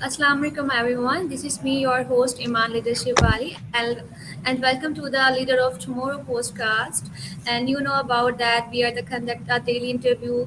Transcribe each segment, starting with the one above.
Assalamu alaikum everyone. This is me, your host Iman Leadership Ali, and welcome to the Leader of Tomorrow podcast. And you know about that we are the conduct a daily interview.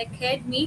Academy.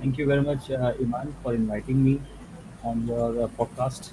Thank you very much, Iman, for inviting me on your podcast.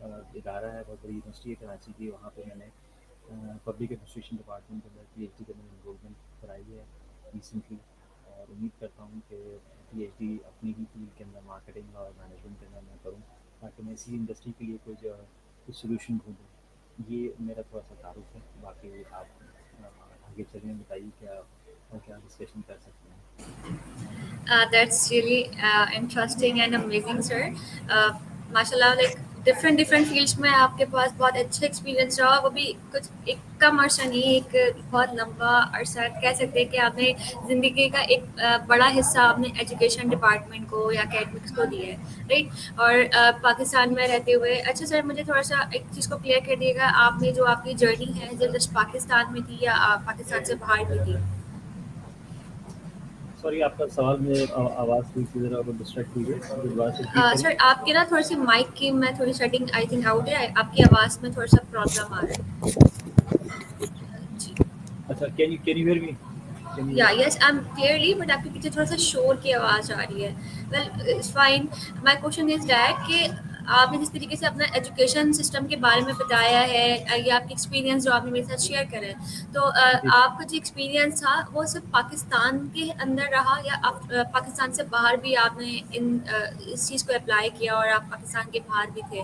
ادارہ ہے، بہت بڑی university ہے کراچی کی، وہاں پہ میں نے پبلک ایڈمنسٹریشن ڈپارٹمنٹ کے اندر پی ایچ ڈی کے اندر انرولمنٹ کرائی ہے ریسنٹلی، اور امید کرتا ہوں کہ پی ایچ ڈی اپنی ہی فیلڈ کے اندر مارکیٹنگ اور مینجمنٹ کے اندر میں کروں، تاکہ میں اسی انڈسٹری کے لیے کوئی جو کچھ سولوشن ڈھونڈوں۔ یہ میرا تھوڑا سا تعارف ہے، باقی آپ آگے چلیں، بتائیے کیا اور کیا ڈسکشن کر سکتے ہیں۔ That's really interesting and amazing, sir. MashaAllah, like different fields میں آپ کے پاس بہت اچھا ایکسپیرینس رہا، وہ بھی کچھ ایک کم عرصہ نہیں، ایک بہت لمبا عرصہ کہہ سکتے ہیں کہ آپ نے زندگی کا ایک بڑا حصہ آپ نے ایجوکیشن ڈپارٹمنٹ کو یا اکیڈمکس کو دیا ہے، رائٹ؟ اور پاکستان میں رہتے ہوئے، اچھا سر مجھے تھوڑا سا ایک چیز کو کلیئر کر دیے گا، آپ نے جو آپ کی جرنی ہے جو جسٹ پاکستان میں تھی یا پاکستان سے باہر بھی تھی؟ سوری، آپ کا سوال میں آواز تھی کہ ذرا ڈسٹریکٹ ہوئی ہے، مجھے دوبارہ سے ریپیٹ کریں۔ سر آپ کے نا تھوڑی سی مائک کی میں تھوڑی سیٹنگ آئی تھنک آؤٹ ہے، آپ کی آواز میں تھوڑا سا پرابلم آ رہا ہے جی۔ اچھا، can you hear me? Can you یا یس آئی ایم کلیئرلی، بٹ آپ کے پیچھے تھوڑا سا شور کی آواز آ رہی ہے۔ Well it's fine, my question is that کہ آپ نے جس طریقے سے اپنا ایجوکیشن سسٹم کے بارے میں بتایا ہے، یا آپ کی ایکسپیرینس جو آپ نے میرے ساتھ شیئر کرے، تو جی آپ کا جو ایکسپیرینس تھا وہ صرف پاکستان کے اندر رہا، یا آپ پاکستان سے باہر بھی آپ نے اس چیز کو اپلائی کیا اور آپ پاکستان کے باہر بھی تھے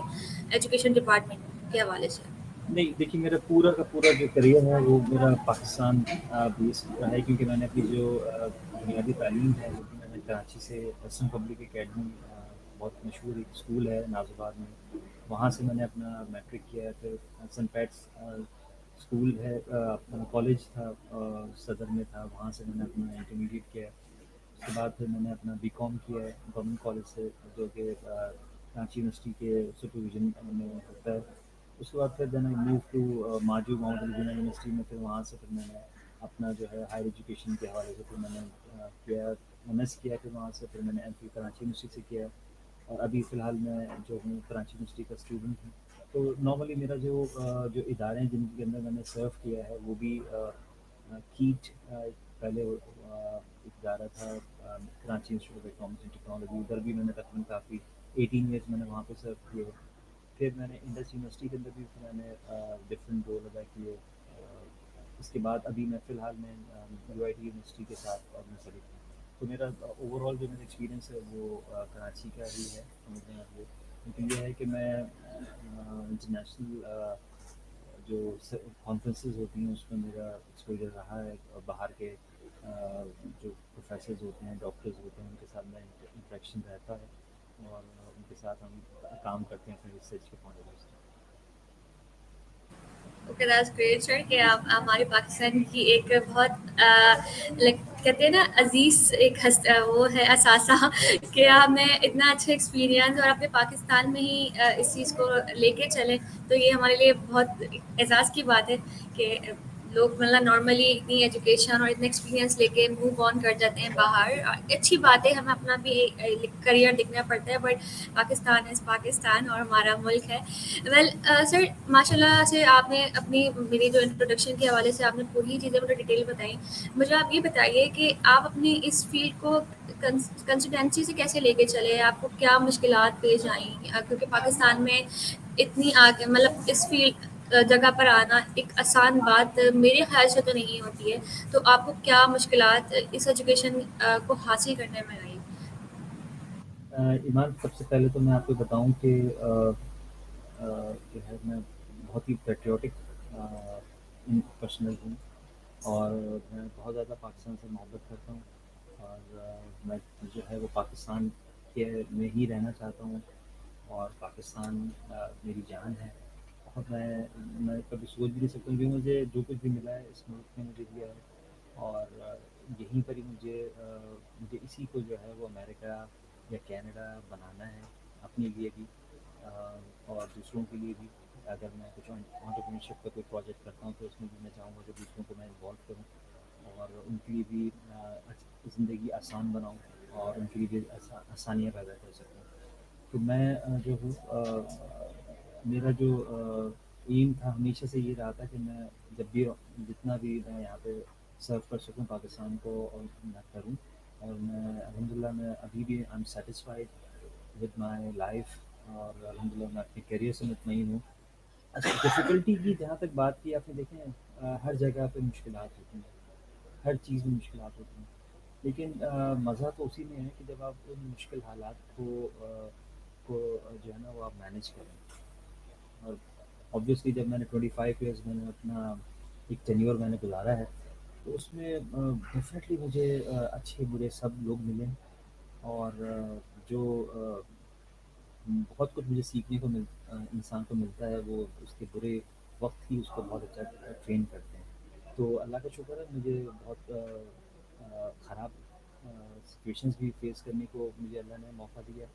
ایجوکیشن ڈپارٹمنٹ کے حوالے سے؟ نہیں، دیکھیے میرا پورا کا پورا جو کریئر ہے وہ میرا پاکستان بیس رہا ہے، کیونکہ میں نے اپنی جو بنیادی تعلیم ہے وہ بھی میں نے کراچی سے اسلم پبلک اکیڈمی، بہت مشہور ایک اسکول ہے ناز آباد میں، وہاں سے میں نے اپنا میٹرک کیا ہے۔ پھر سن پیٹس اسکول ہے، اپنا کالج تھا صدر میں تھا، وہاں سے میں نے اپنا انٹرمیڈیٹ کیا ہے۔ اس کے بعد پھر میں نے اپنا بی کام کیا ہے گورنمنٹ کالج سے، جو کہ کراچی یونیورسٹی کے سپرویژن میں ہوتا ہے۔ اس کے بعد پھر دین آئی موو ٹو ماجو محمد علی جناح یونیورسٹی میں، پھر وہاں سے پھر میں نے اپنا جو ہے ہائر ایجوکیشن کے حوالے سے پھر میں نے کیا ایم ایس کیا، پھر وہاں سے پھر میں نے ایم فل کراچی یونیورسٹی سے کیا، اور ابھی فی الحال میں جو ہوں کراچی یونیورسٹی کا اسٹوڈنٹ ہوں۔ تو نارملی میرا جو ادارے ہیں جن کے اندر میں نے سرو کیا ہے وہ بھی کیٹ پہلے ایک ادارہ تھا، Karachi institute of economics and technology, ادھر بھی میں نے تقریباً کافی 18 ایئرس میں نے وہاں پہ سرو کیے۔ پھر میں نے انڈس یونیورسٹی کے اندر بھی میں نے ڈفرینٹ رول ادا کیے۔ اس کے بعد ابھی میں فی الحال میں یو آئی ٹی یونیورسٹی کے ساتھ منسلک ہوں۔ تو میرا اوور آل جو میرا ایکسپیرینس ہے وہ کراچی کا ہی ہے سمجھنے آپ یہ، لیکن یہ ہے کہ میں انٹرنیشنل جو کانفرنسز ہوتی ہیں اس میں میرا ایکسپوجر رہا ہے، اور باہر کے جو پروفیسرز ہوتے ہیں، ڈاکٹرز ہوتے ہیں، ان کے ساتھ میں انٹریکشن رہتا ہے، اور ان کے ساتھ ہم کام کرتے ہیں اپنے ریسرچ کے پوائنٹ آف ویو سے۔ اوکے دیٹس گریٹ سر کہ آپ ہمارے پاکستان کی ایک بہت لائک کہتے ہیں نا عزیز ایک وہ ہے اثاثہ کہ آپ نے اتنا اچھا ایکسپیرینس اور اپنے پاکستان میں ہی اس چیز کو لے کے چلیں، تو یہ ہمارے لیے بہت اعزاز کی بات ہے کہ لوگ مطلب نارملی اتنی ایجوکیشن اور اتنا ایکسپیرینس لے کے موو آن کر جاتے ہیں باہر۔ اچھی بات ہے، ہمیں اپنا بھی کریئر دیکھنا پڑتا ہے، بٹ پاکستان از پاکستان اور ہمارا ملک ہے۔ ویل سر ماشاء اللہ سے آپ نے اپنی میری جو انٹروڈکشن کے حوالے سے آپ نے پوری چیزیں مجھے ڈیٹیل بتائیں۔ مجھے آپ یہ بتائیے کہ آپ اپنی اس فیلڈ کو کنسسٹینسی سے کیسے لے کے چلے، آپ کو کیا مشکلات پیش آئیں، کیونکہ پاکستان میں اتنی آگے مطلب اس فیلڈ جگہ پر آنا ایک آسان بات میرے خیال سے تو نہیں ہوتی ہے، تو آپ کو کیا مشکلات اس ایجوکیشن کو حاصل کرنے میں آئی؟ ایمان، سب سے پہلے تو میں آپ کو بتاؤں کہ جو ہے میں بہت ہی پیٹریوٹک پرسنل ہوں، اور میں بہت زیادہ پاکستان سے محبت کرتا ہوں، اور میں جو ہے وہ پاکستان کے میں ہی رہنا چاہتا ہوں، اور پاکستان میری جان ہے، اور میں کبھی سوچ بھی نہیں سکتا ہوں کہ مجھے جو کچھ بھی ملا ہے اس ملک نے مجھے دیا ہے، اور یہیں پر ہی مجھے اسی کو جو ہے وہ امریکہ یا کینیڈا بنانا ہے اپنے لیے بھی، اور دوسروں کے لیے بھی۔ اگر میں کچھ انٹرپرینورشپ کا کوئی پروجیکٹ کرتا ہوں تو اس میں بھی میں چاہوں گا کہ دوسروں کو میں انوالو کروں، اور ان کے لیے بھی زندگی آسان بناؤں، اور ان کے لیے بھی آسانیاں پیدا کر سکوں۔ تو میں جو ہوں میرا جو ایم تھا ہمیشہ سے یہ رہا تھا کہ میں جب بھی جتنا بھی میں یہاں پہ سرو کر سکوں پاکستان کو، اور میں کروں، اور میں الحمد للہ میں ابھی بھی I am satisfied with my life, اور الحمدللہ میں اپنے کیریئر سے مطمئن ہوں. ڈفیکلٹی کی جہاں تک بات کی آپ نے، دیکھیں ہر جگہ پہ مشکلات ہوتی ہیں، ہر چیز میں مشکلات ہوتی ہیں، لیکن مزہ تو اسی میں ہے کہ جب آپ ان مشکل حالات کو جو ہے نا وہ آپ مینیج کریں. اور آبویسلی جب میں نے 25 ایئرس میں نے اپنا ایک ٹینیور میں نے گزارا ہے، تو اس میں ڈیفینیٹلی مجھے اچھے برے سب لوگ ملے، اور جو بہت کچھ مجھے سیکھنے کو انسان کو ملتا ہے، وہ اس کے برے وقت ہی اس کو بہت اچھا ٹرین کرتے ہیں. تو اللہ کا شکر ہے مجھے بہت خراب سچویشنز بھی فیس کرنے کو مجھے اللہ نے موقع دیا.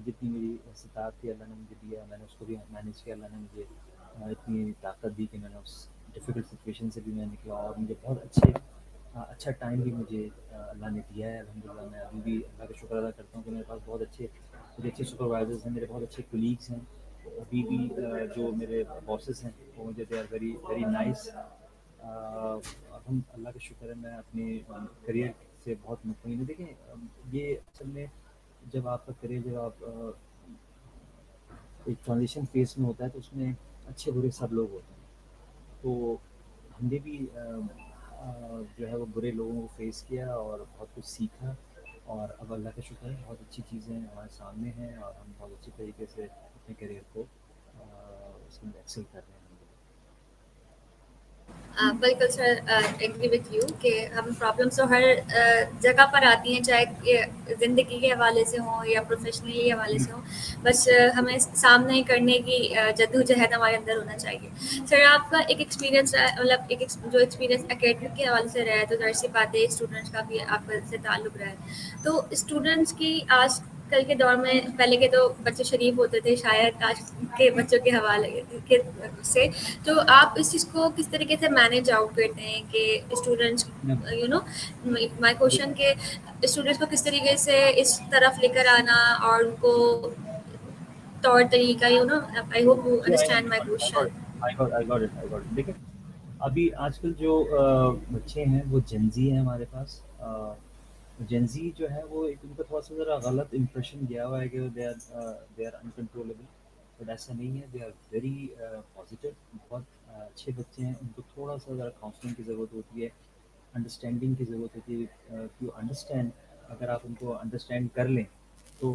جتنی میری استطاعت تھی اللہ نے مجھے دیا، میں نے اس کو بھی مینیج کیا. اللہ نے مجھے اتنی طاقت دی کہ میں نے اس ڈیفیکلٹ سچویشن سے بھی میں نکلا، اور مجھے بہت اچھا ٹائم بھی مجھے اللہ نے دیا ہے. الحمدللہ میں ابھی بھی اللہ کا شکر ادا کرتا ہوں کہ میرے پاس بہت اچھے سپروائزرز ہیں، میرے بہت اچھے کولیگس ہیں. ابھی بھی جو میرے باسز ہیں وہ مجھے they are very very nice. اللہ کا شکر ہے میں اپنے کریئر سے بہت مطمئن ہوں. دیکھیں یہ اصل میں جب آپ کا کریئر، جب آپ ایک ٹرانزیشن فیس میں ہوتا ہے، تو اس میں اچھے برے سب لوگ ہوتے ہیں. تو ہم نے بھی جو ہے وہ برے لوگوں کو فیس کیا اور بہت کچھ سیکھا، اور اب اللہ کا شکر ہے بہت اچھی چیزیں ہمارے سامنے ہیں، اور ہم بہت اچھی طریقے سے اپنے کیریئر کو اس میں ایکسل کر رہے ہیں. بالکل سر، ایگری وتھ یو کہ ہم پرابلمس تو ہر جگہ پر آتی ہیں، چاہے زندگی کے حوالے سے ہوں یا پروفیشنلی حوالے سے ہوں. بس ہمیں سامنا کرنے کی جدوجہد ہمارے اندر ہونا چاہیے. سر آپ کا ایک ایکسپیرینس مطلب جو ایکسپیرینس اکیڈمک کے حوالے سے رہا ہے، تو ظاہر سی بات ہے اسٹوڈنٹس کا بھی آپ سے تعلق رہا ہے. تو اسٹوڈنٹس کی آج کل کے دور میں، پہلے کے تو بچے شریف ہوتے تھے شاید، آج کے بچوں کے حوالے کے سے، تو آپ اس چیز کو کس طریقے سے مینیج آؤٹ کرتے ہیں کہ اسٹوڈنٹس میں مائی کوشچن کہ اسٹوڈنٹس کو کس طریقے سے اس طرف لے کر آنا، اور ان کو طور طریقہ آئی ہوپ یو جی انڈرسٹینڈ مائی کوشچن. دیکھیں ابھی آج کل جو بچے ہیں وہ جنزی ہیں ہمارے پاس. جنزی جو ہے وہ ایک ان کا تھوڑا سا ذرا غلط امپریشن گیا ہوا ہے کہ دے آر انکنٹرولبل. بٹ ایسا نہیں ہے، دے آر ویری پازیٹیو. بہت اچھے بچے ہیں، ان کو تھوڑا سا ذرا کاؤنسلنگ کی ضرورت ہوتی ہے، انڈرسٹینڈنگ کی ضرورت ہوتی ہے. ٹو انڈرسٹینڈ، اگر آپ ان کو انڈرسٹینڈ کر لیں تو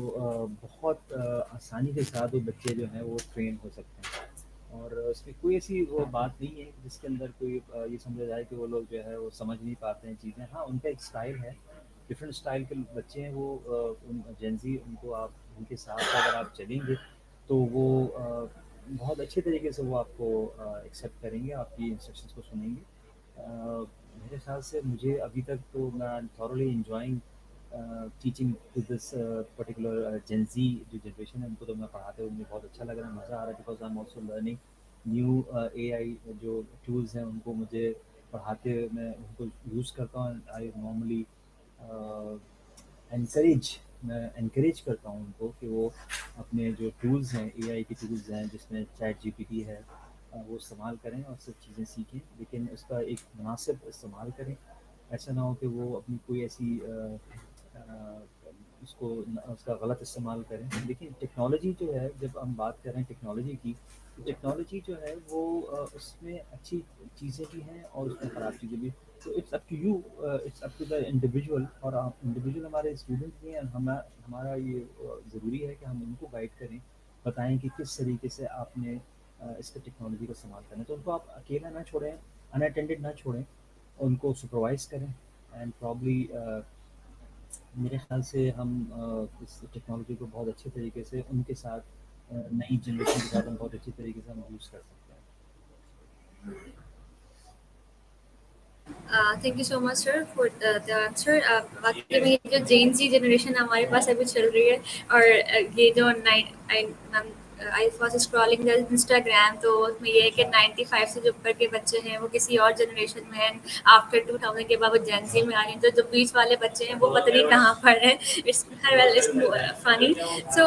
بہت آسانی کے ساتھ وہ بچے جو ہیں وہ ٹرین ہو سکتے ہیں. اور اس میں کوئی ایسی وہ بات نہیں ہے جس کے اندر کوئی یہ سمجھا جائے کہ وہ لوگ جو ہے وہ سمجھ نہیں پاتے ہیں چیزیں. ہاں ان کا ایک اسٹائل ہے، ڈفرینٹ اسٹائل کے بچے ہیں وہ. جینزی ان کو آپ ان کے ساتھ اگر آپ چلیں گے تو وہ بہت اچھے طریقے سے وہ آپ کو ایکسیپٹ کریں گے، آپ کی انسٹرکشنس کو سنیں گے. میرے خیال سے مجھے ابھی تک تو میں thoroughly enjoying teaching to this particular Gen Z جو جنریشن ہے. ان کو تو میں پڑھاتے ہوئے مجھے بہت اچھا لگ رہا ہے، مزہ آ رہا ہے، because I am also learning new A I جو ٹولز ہیں ان کو مجھے پڑھاتے ہوئے میں ان کو یوز کرتا ہوں. آئی نارملی انکریج میں انکریج کرتا ہوں ان کو کہ وہ اپنے جو ٹولز ہیں، اے آئی کی ٹولز ہیں جس میں چیٹ جی پی ٹی ہے، وہ استعمال کریں اور سب چیزیں سیکھیں، لیکن اس کا ایک مناسب استعمال کریں. ایسا نہ ہو کہ وہ اپنی کوئی ایسی اس کا غلط استعمال کریں. لیکن ٹیکنالوجی جو ہے، جب ہم بات کر رہے ہیں ٹیکنالوجی کی، تو ٹیکنالوجی جو ہے وہ اس میں اچھی چیزیں بھی ہیں اور اس میں خراب چیزیں بھی. تو it's up to you, it's up to the individual. اور آپ انڈیویژول ہمارے اسٹوڈنٹ بھی ہیں، ہمارا یہ ضروری ہے کہ ہم ان کو گائڈ کریں، بتائیں کہ کس طریقے سے آپ نے اس کا ٹیکنالوجی کا استعمال کرنا ہے. تو ان کو آپ اکیلا نہ چھوڑیں، ان اٹینڈڈ نہ چھوڑیں، ان کو سپروائز کریں. اینڈ پرابلی میرے خیال سے ہم اس ٹیکنالوجی کو بہت اچھے طریقے سے ان کے ساتھ، نئی جنریشن کے ساتھ ہم بہت اچھی طریقے سے ہم یوز کر سکتے ہیں. Thank you so much sir for the answer. واقعی میں یہ جو جین زی جنریشن ہمارے پاس ابھی چل رہی ہے، اور یہ جو آئی واز اسکرولنگ انسٹاگرام، تو اس میں یہ ہے کہ 95 سے جو اوپر کے بچے ہیں وہ کسی اور جنریشن میں ہیں. آفٹر 2000 کے بعد وہ جین زی میں آ رہی ہیں، تو جو بیچ والے بچے ہیں وہ پتہ نہیں کہاں پر ہیں. It's funny. سو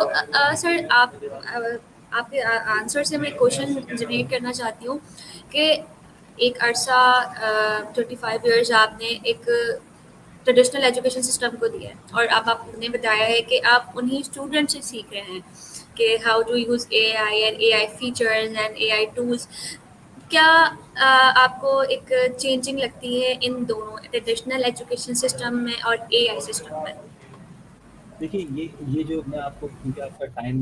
سر، آپ کے آنسر سے میں کوشچن جنریٹ کرنا چاہتی ہوں کہ ایک عرصہ 25 ایئرز آپ نے ایک ٹریڈیشنل ایجوکیشن سسٹم کو دیا ہے، اور اب آپ نے بتایا ہے کہ آپ انہیں اسٹوڈنٹ سے سیکھ رہے ہیں کہ how to use A I features and A I tools. کیا آپ کو ایک چینجنگ لگتی ہے ان دونوں ٹریڈیشنل ایجوکیشن سسٹم میں اور اے آئی سسٹم میں؟ دیکھیے یہ جو میں آپ کو، کیونکہ آپ کا ٹائم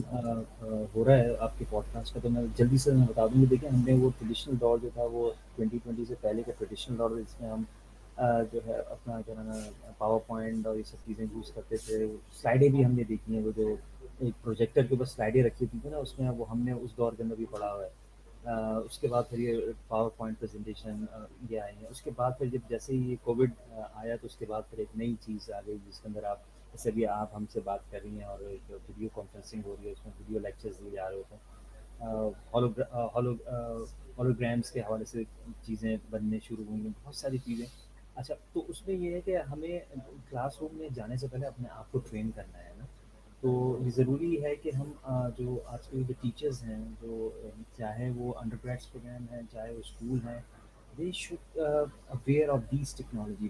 ہو رہا ہے آپ کے پوڈ کاسٹ کا، تو میں جلدی سے میں بتا دوں کہ دیکھیں ہم نے وہ ٹریڈیشنل دور جو تھا وہ 2020 سے پہلے کا ٹریڈیشنل دور، جس میں ہم جو ہے اپنا کیا نام ہے پاور پوائنٹ اور یہ سب چیزیں یوز کرتے تھے. سلائڈیں بھی ہم نے دیکھی ہیں، وہ جو ایک پروجیکٹر کے اوپر سلائڈیں رکھی ہوئی تھی نا، اس میں وہ ہم نے اس دور کے اندر بھی پڑھا ہوا ہے. اس کے بعد پھر یہ پاور پوائنٹ پریزنٹیشن یہ آئی ہیں. اس کے بعد پھر جب جیسے ہی یہ کووڈ آیا تو اس کے بعد پھر ایک نئی چیز آ گئی جس کے اندر آپ جیسے بھی آپ ہم سے بات کر رہی ہیں اور ایک ویڈیو کانفرنسنگ ہو رہی ہے، اس میں ویڈیو لیکچرز دیے جا رہے ہوتے ہیں. ہولوگرامس کے حوالے سے چیزیں بننے شروع ہوئی ہیں، بہت ساری چیزیں. اچھا، تو اس میں یہ ہے کہ ہمیں کلاس روم میں جانے سے پہلے اپنے آپ کو ٹرین کرنا ہے نا. تو یہ ضروری ہے کہ ہم جو آج کے جو ٹیچرز ہیں، جو چاہے وہ انڈر گریجویٹ پروگرام ہیں چاہے وہ اسکول ہیں، they should aware of these technology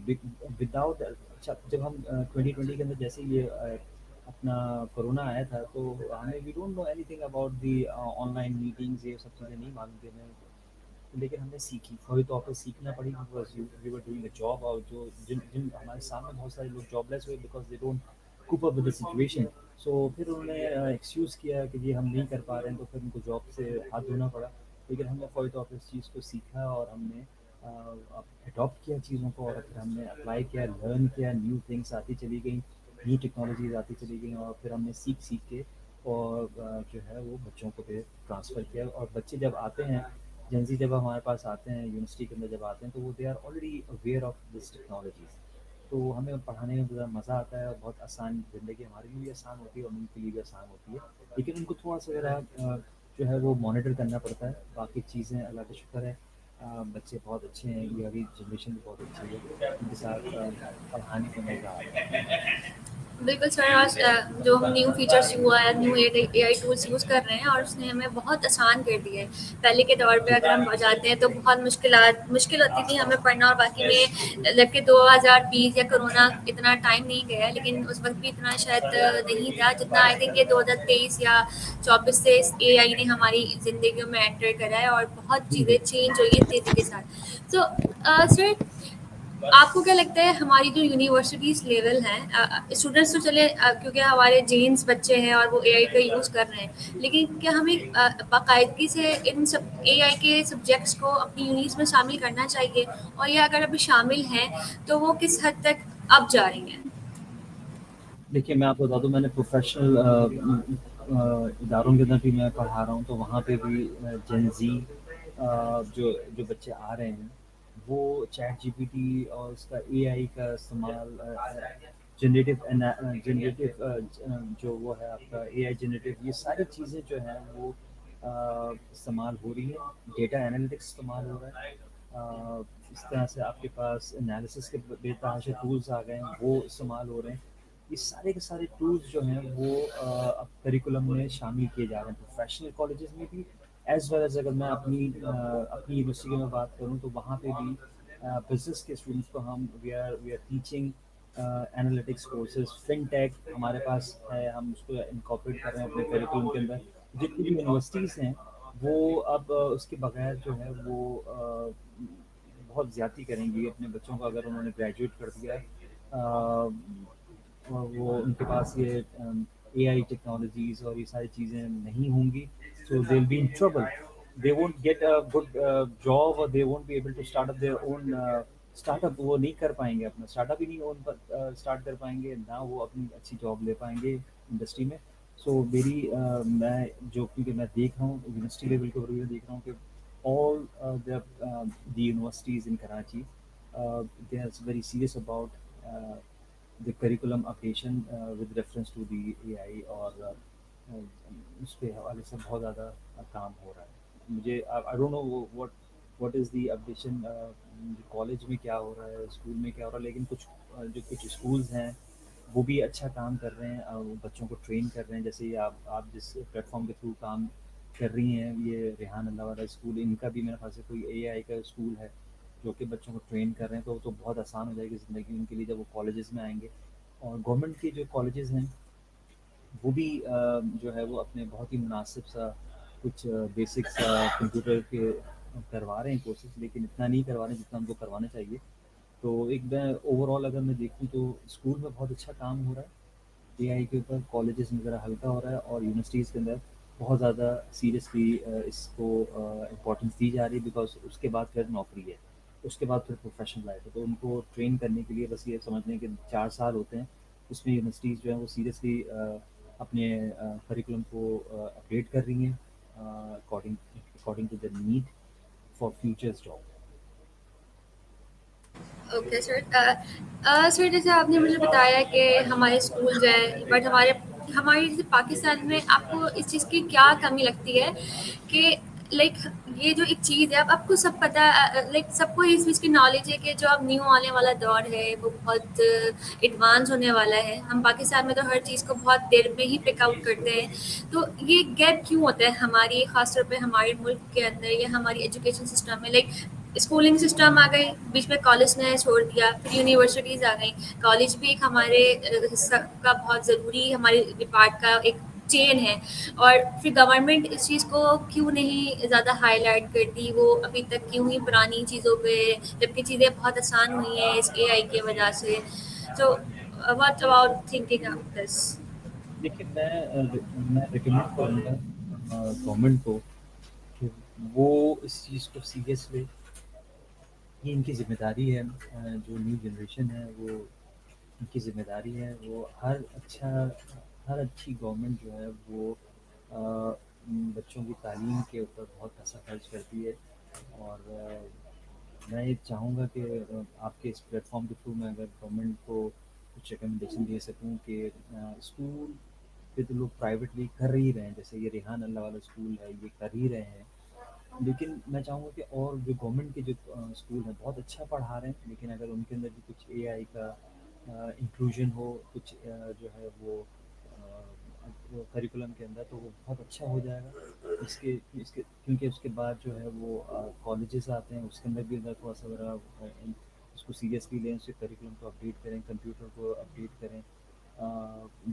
without. اچھا، جب ہم 2020 کے اندر جیسے یہ اپنا کرونا آیا تھا تو ہمیں we don't know anything about the online meetings, یہ سب چیزیں نہیں معلوم تھی ہمیں. لیکن ہم نے سیکھی، فوری طور پہ سیکھنا پڑی، because we were doing a job. اور جو جن ہمارے سامنے بہت سارے لوگ جاب لیس ہوئے because they don't cope up with the situation. So پھر انہوں نے ایکسکیوز کیا کہ یہ ہم نہیں کر پا رہے ہیں، تو پھر ان کو جاب سے ہاتھ دھونا پڑا. لیکن ہم نے فوری طور پہ اس چیز کو سیکھا اور ہم نے اڈاپٹ کیا چیزوں کو، اور پھر ہم نے اپلائی کیا، لرن کیا، نیو تھنگس آتی چلی گئیں، نیو ٹیکنالوجیز آتی چلی گئیں، اور پھر ہم نے سیکھ کے اور جو ہے وہ بچوں کو پھر ٹرانسفر کیا. اور بچے جب آتے ہیں، جنزی جب ہمارے پاس آتے ہیں یونیورسٹی کے اندر جب آتے ہیں، تو وہ they are already aware of this technologies. تو ہمیں پڑھانے میں بڑا مزہ آتا ہے اور بہت آسان، زندگی ہمارے لیے بھی آسان ہوتی ہے اور ان کے لیے بھی آسان ہوتی ہے. لیکن ان کو تھوڑا سا ذرا جو ہے وہ مانیٹر کرنا پڑتا ہے. باقی چیزیں اللہ کا شکر ہے، بچے بہت اچھے ہیں، یہ ابھی جنریشن بھی بہت اچھی ہے، ان کے ساتھ پڑھانے میں مزہ آتا ہے. بالکل سر، آج جو ہم نیو فیچرس ہوا ہے، new A I tools use کر رہے ہیں اور اس نے ہمیں بہت آسان کر دیا ہے. پہلے کے دور پہ جی اگر ہم جاتے ہیں تو بہت مشکل ہوتی تھی ہمیں پڑھنا. اور باقی میں جبکہ 2020 یا کرونا اتنا ٹائم نہیں گیا، لیکن اس وقت بھی اتنا شاید نہیں تھا جتنا آئی تھنک کہ 2023 یا 24 سے اے آئی نے ہماری زندگیوں میں انٹر کرا ہے، اور بہت جی چیزیں بالکل. چینج ہوئی ہیں تیزی کے ساتھ. تو سر، آپ کو کیا لگتا ہے ہماری جو یونیورسٹیز لیول ہیں، اسٹوڈنٹس تو چلے کیونکہ ہمارے جینس بچے ہیں اور وہ اے آئی کا یوز کر رہے ہیں، لیکن کیا ہمیں باقاعدگی سے ان سب اے آئی کے سبجیکٹس کو اپنی یونیز میں شامل کرنا چاہیے؟ اور یہ اگر ابھی شامل ہیں تو وہ کس حد تک اب جا رہی ہیں؟ دیکھیے میں آپ کو بتا دوں، میں نے پروفیشنل اداروں کے اندر بھی میں پڑھا رہا ہوں، تو وہاں پہ بھی جنزی جو جو بچے آ رہے ہیں وہ چیٹ جی پی ٹی اور اس کا اے آئی کا استعمال، جنریٹو جو وہ ہے آپ کا اے آئی جنریٹو، یہ ساری چیزیں جو ہیں وہ استعمال ہو رہی ہے. ڈیٹا انالیٹکس استعمال ہو رہا ہے. اس طرح سے آپ کے پاس انالیسس کے بے تحاشا ٹولس آ گئے ہیں، وہ استعمال ہو رہے ہیں. یہ سارے کے سارے ٹولس جو ہیں وہ اب کریکولم میں شامل کیے جا رہے ہیں پروفیشنل کالجز میں بھی، ایز ویل ایز. اگر میں اپنی یونیورسٹی کی میں بات کروں تو وہاں پہ بھی بزنس کے اسٹوڈنٹس کو ہم we are teaching analytics courses. Fintech ہمارے پاس ہے، ہم اس کو انکارپوریٹ کر رہے ہیں اپنے کریکولم کے اندر. جتنی بھی یونیورسٹیز ہیں وہ اب اس کے بغیر جو ہے وہ بہت زیادتی کریں گی اپنے بچوں کو. اگر انہوں نے گریجویٹ کر دیا وہ ان کے پاس یہ اے آئی ٹیکنالوجیز اور یہ ساری چیزیں نہیں ہوں گی، so they will be in trouble. They won't get a good job اور they won't be able to start up their own startup. وہ نہیں کر پائیں گے، اپنا اسٹارٹ اپ ہی نہیں اسٹارٹ کر پائیں گے، نہ وہ اپنی اچھی جاب لے پائیں گے انڈسٹری میں. سو میری میں جو کیونکہ میں دیکھ رہا ہوں یونیورسٹی لیول کے اوپر بھی دیکھ رہا ہوں کہ all the universities in Karachi, they are very serious about the curriculum updation with reference to the AI. اور اس کے حوالے سے بہت زیادہ کام ہو رہا ہے. مجھے I don't know what is the updation college میں کیا ہو رہا ہے، اسکول میں کیا ہو رہا ہے، لیکن کچھ اسکولز ہیں وہ بھی اچھا کام کر رہے ہیں، وہ بچوں کو ٹرین کر رہے ہیں. جیسے یہ آپ جس پلیٹ فارم کے تھرو کام کر رہی ہیں، یہ ریحان اللہ والا اسکول، ان کا بھی میرے خیال سے کوئی اے آئی کا اسکول ہے جو کہ بچوں کو ٹرین کر رہے ہیں. تو بہت آسان ہو جائے گی زندگی ان کے لیے جب وہ کالجز میں آئیں گے. اور گورنمنٹ کے جو کالجز ہیں وہ بھی جو ہے وہ اپنے بہت ہی مناسب سا کچھ بیسک سا کمپیوٹر کے کروا رہے ہیں کورسز، لیکن اتنا نہیں کروا رہے ہیں جتنا ان کو کروانا چاہیے. تو ایک میں اوور آل اگر میں دیکھوں تو اسکول میں بہت اچھا کام ہو رہا ہے اے آئی کے اوپر، کالجز میں ذرا ہلکا ہو رہا ہے، اور یونیورسٹیز کے اندر بہت زیادہ سیریسلی اس کو امپورٹنس دی جا رہی ہے، بیکاز اس کے بعد پھر نوکری ہے، اس کے بعد پھر پروفیشنل لائف ہے. تو ان کو ٹرین کرنے کے لیے بس یہ سمجھنے کہ 4 سال ہوتے ہیں، اس میں یونیورسٹیز جو ہیں وہ سیریسلی اپنے کریکولم کو اپڈیٹ کر رہی ہیں according to the need for futures job. Okay sir. Sir جیسے آپ نے مجھے بتایا کہ ہمارے اسکول جو ہے، بٹ ہمارے جیسے پاکستان میں آپ کو اس چیز کی کیا کمی لگتی ہے کہ لائک یہ جو ایک چیز ہے، اب آپ کو سب پتہ، لائک سب کو اس چیز کی نالج ہے کہ جو اب نیو آنے والا دور ہے وہ بہت ایڈوانس ہونے والا ہے. ہم پاکستان میں تو ہر چیز کو بہت دیر میں ہی پک آؤٹ کرتے ہیں. تو یہ گیپ کیوں ہوتا ہے ہماری، خاص طور پہ ہمارے ملک کے اندر یا ہماری ایجوکیشن سسٹم میں؟ لائک اسکولنگ سسٹم آ گئی، بیچ میں کالج نے چھوڑ دیا، پھر یونیورسٹیز آ گئیں. کالج بھی ایک ہمارے حصہ کا بہت ضروری ہمارے پارٹ کا ایک چین ہے. اور پھر گورنمنٹ اس چیز کو کیوں نہیں زیادہ ہائی لائٹ کرتی؟ وہ ابھی تک کیوں ہی پرانی چیزوں پہ، جبکہ چیزیں بہت آسان ہوئی ہیں اس اے آئی کی وجہ سے. تو what about thinking of this? دیکھیے میں ریکمینڈ کروں گا گورنمنٹ کو کہ وہ اس چیز کو سیریس لے. یہ ان کی ذمہ داری ہے، جو نیو جنریشن ہے وہ ان کی ذمہ داری ہے. وہ ہر اچھی گورنمنٹ جو ہے وہ بچوں کی تعلیم کے اوپر بہت پیسہ خرچ کرتی ہے. اور میں یہ چاہوں گا کہ آپ کے اس پلیٹ فارم کے تھرو میں اگر گورنمنٹ کو کچھ ریکمنڈیشن دے سکوں کہ اسکول پہ تو لوگ پرائیویٹلی کر ہی رہے ہیں، جیسے یہ ریحان اللہ والا اسکول ہے یہ کر ہی رہے ہیں، لیکن میں چاہوں گا کہ اور جو گورنمنٹ کے جو اسکول ہیں بہت اچھا پڑھا رہے ہیں، لیکن اگر ان کے اندر بھی کچھ اے آئی کا انکلوژن ہو، کچھ جو ہے وہ کریکولم کے اندر، تو وہ بہت اچھا ہو جائے گا. کیونکہ اس کے بعد جو ہے وہ کالجز آتے ہیں، اس کے اندر بھی اگر تھوڑا سا ذرا اس کو سیریسلی لیں، اس کے کریکولم کو اپڈیٹ کریں، کمپیوٹر کو اپڈیٹ کریں،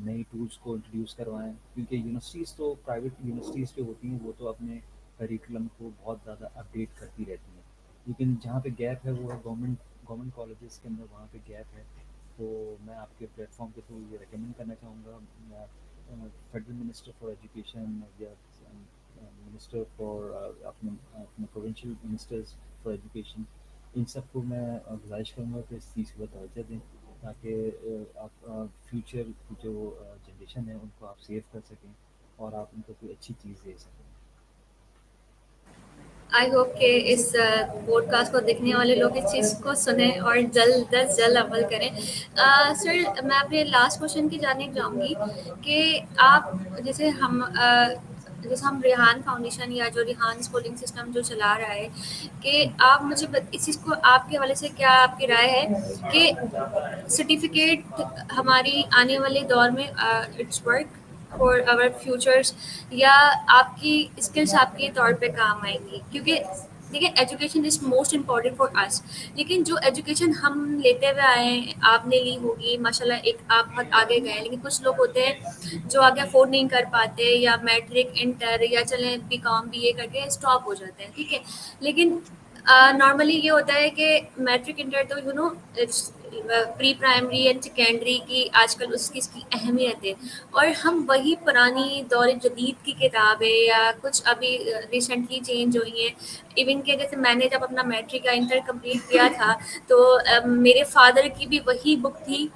نئی ٹولس کو انٹروڈیوس کروائیں. کیونکہ یونیورسٹیز تو پرائیویٹ یونیورسٹیز جو ہوتی ہیں وہ تو اپنے کریکولم کو بہت زیادہ اپڈیٹ کرتی رہتی ہیں، لیکن جہاں پہ گیپ ہے وہ ہے گورنمنٹ کالجز کے اندر، وہاں پہ گیپ ہے. تو میں آپ کے پلیٹ فارم کے تھرو یہ ریکمینڈ کرنا چاہوں گا فیڈرل منسٹر فار ایجوکیشن یا منسٹر فار اپنے پروونشل منسٹرز فار ایجوکیشن، ان سب کو میں گزارش کروں گا کہ اس چیز کو توجہ دیں، تاکہ آپ فیوچر کی جو جنریشن ہے ان کو آپ سیو کر سکیں اور آپ ان کو کوئی اچھی چیز دے سکیں. آئی ہوپ کہ اس پوڈ کاسٹ کو دیکھنے والے لوگ اس چیز کو سنیں اور جلد از جلد عمل کریں. سر میں اپنے لاسٹ کوشچن کی جانب جاؤں گی کہ آپ جیسے ہم ریحان فاؤنڈیشن یا جو ریحان اسکولنگ سسٹم جو چلا رہا ہے، کہ آپ مجھے اس چیز کو آپ کے حوالے سے کیا آپ کی رائے ہے کہ سرٹیفکیٹ ہماری آنے والے دور میں it's work for our futures, یا آپ کی اسکلس آپ کے طور پہ کام آئیں گی؟ کیونکہ دیکھیں education is most important for us, لیکن جو ایجوکیشن ہم لیتے ہوئے آئے ہیں، آپ نے لی ہوگی ماشاء اللہ، ایک آپ بہت آگے گئے ہیں، لیکن کچھ لوگ ہوتے ہیں جو آگے افورڈ نہیں کر پاتے، یا میٹرک انٹر یا چلیں بی کام بی اے کر کے اسٹاپ ہو جاتے ہیں. ٹھیک ہے، لیکن نارملی یہ ہوتا ہے کہ میٹرک انٹر تو پری پرائمری اینڈ سیکنڈری کی آج کل اس کی اہمیت ہے، اور ہم وہی پرانی دور جدید کی کتابیں یا کچھ ابھی ریسنٹلی چینج ہوئی ہیں. ایون کہ جیسے میں نے جب اپنا میٹرک کا انٹر کمپلیٹ کیا تھا تو میرے فادر کی بھی وہی بک تھی.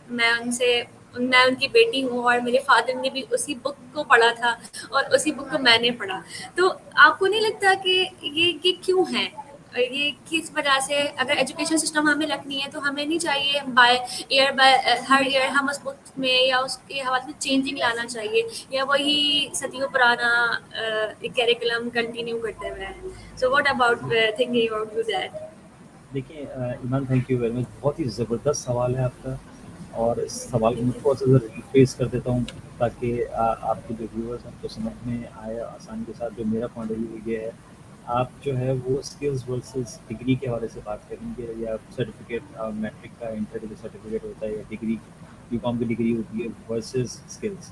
میں ان کی بیٹی ہوں، اور میرے فادر نے بھی اسی بک کو پڑھا تھا اور اسی بک کو میں نے پڑھا. تو آپ کو نہیں لگتا کہ یہ کیوں ہے؟ یہ کس وجہ سے؟ اگر ایجوکیشن سسٹم ہمیں رکھنی ہے تو ہمیں نہیں چاہیے بائی ہر ایئر ہم اس بک میں یا اس کے حوالے سے چینجنگ لانا چاہیے، یا وہی صدیوں پرانا کیریکولم کنٹینیو کرتے ہوئے. So what about thinking about you that? دیکھیے ایمان، تھینک یو ویری مچ، بہت ہی زبردست سوال ہے آپ کا. اور اس سوال کو میں تھوڑا سا ریفریز کر دیتا ہوں تاکہ آپ کے جو ویورز ہیں ان کو سمجھ میں آئے آسانی کے ساتھ. جو میرا پوائنٹ آف ویو یہ ہے، آپ جو ہے وہ اسکلز ورسز ڈگری کے حوالے سے بات کریں گے، یا سرٹیفکیٹ میٹرک کا انٹر کا جو سرٹیفکیٹ ہوتا ہے، یا ڈگری بی کام کی ڈگری ہوتی ہے versus skills.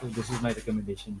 So this is my recommendation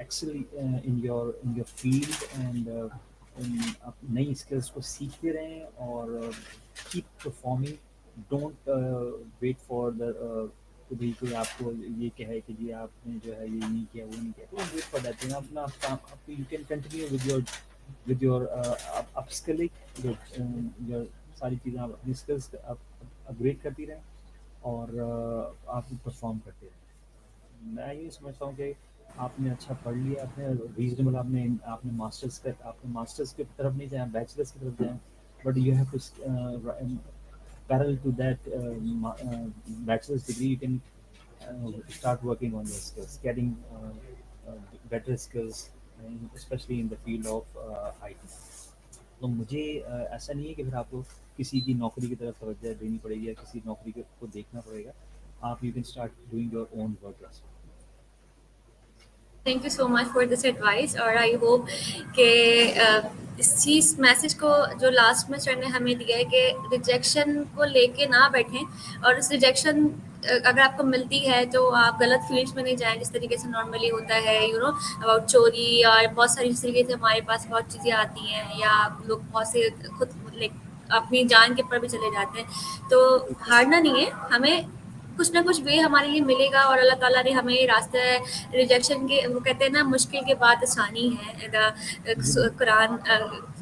excel in your field, and آپ نئی اسکلس کو سیکھتے رہیں اور keep performing. Don't wait for the کہ بھائی کوئی آپ کو یہ کہے کہ جی آپ نے جو ہے یہ نہیں کیا وہ نہیں کیا. Don't wait for that thing. اپنا آپ کام you can continue with your upskilling. جو ساری چیزیں آپ اپنی اسکلس اپگریڈ کرتی رہیں اور آپ پرفارم کرتے رہیں. میں یہ سمجھتا ہوں کہ آپ نے اچھا پڑھ لیا, آپ نے ریزنیبل, آپ نے ماسٹرس کا, آپ نے ماسٹرس کی طرف نہیں جائیں, بیچلرس کی طرف جائیں, but you have to parallel to that bachelor's degree, you can start working on your skills, getting better skills, and especially in the field of IT. تو مجھے ایسا نہیں ہے کہ پھر آپ کو کسی کی نوکری کی طرف توجہ دینی پڑے گی یا کسی نوکری کو دیکھنا پڑے گا. آپ you can start doing your own work as well. Thank you so much for this advice. اور آئی ہوپ کہ اس چیز میسج کو جو لاسٹ میں سر نے ہمیں دیا ہے کہ ریجیکشن کو لے کے نہ بیٹھیں, اور اس ریجیکشن اگر آپ کو ملتی ہے تو آپ غلط فیلڈس میں نہیں جائیں جس طریقے سے نارملی ہوتا ہے, اباؤٹ چوری اور بہت ساری اس طریقے سے ہمارے پاس بہت چیزیں آتی ہیں, یا لوگ بہت سے خود لائک اپنی جان کے اوپر بھی چلے جاتے ہیں. تو ہارنا نہیں ہے, ہمیں کچھ نہ کچھ وے ہمارے لیے ملے گا, اور اللہ تعالیٰ نے ہمیں راستہ ریجیکشن کے, وہ کہتے ہیں نا مشکل کے بعد آسانی ہے, جی بالکل. قرآن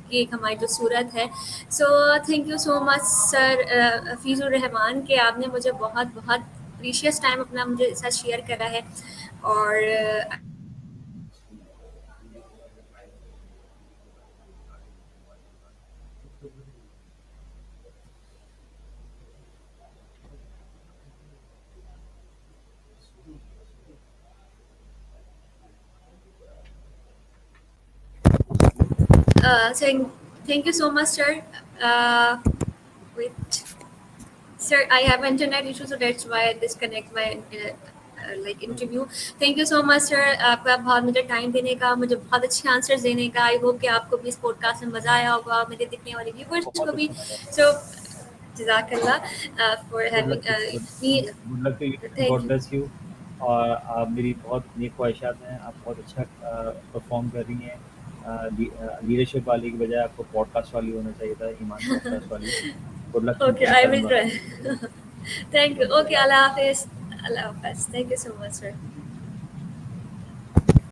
کی ایک ہماری جو صورت ہے. So thank you so much سر حفیظ الرحمان کہ آپ نے مجھے بہت بہت پریشیس ٹائم اپنا مجھے ساتھ شیئر کرا ہے. اور thank you so much sir. Wait. Sir, I have internet issue, so that's why I disconnect my like interview. Thank you so much, sir. آپ کا بہت مجھے ٹائم دینے کا, مجھے بہت اچھے آنسرز دینے کا. آئی ہوپ کہ آپ کو بھی اس پوڈ کاسٹ میں مزہ آیا ہوگا, میرے دیکھنے والے ویورس کو بہت بھی. اچھا لگا. سو جزاک اللہ for good having luck to me. Good luck to you, thank God you. Bless you. اور آپ میری بہت نیک خواہشات ہیں. آپ بہت اچھا پرفارم کر رہی ہیں. لیڈرشپ والی کی بجائے آپ کو پوڈ کاسٹ والی ہونا چاہیے تھا, ایمان پوڈ کاسٹ والی. Good luck to okay, you. I کل ول ملاقات ٹرائی. Thank you. اوکے, اللہ حافظ. اللہ حافظ. Thank you so much sir.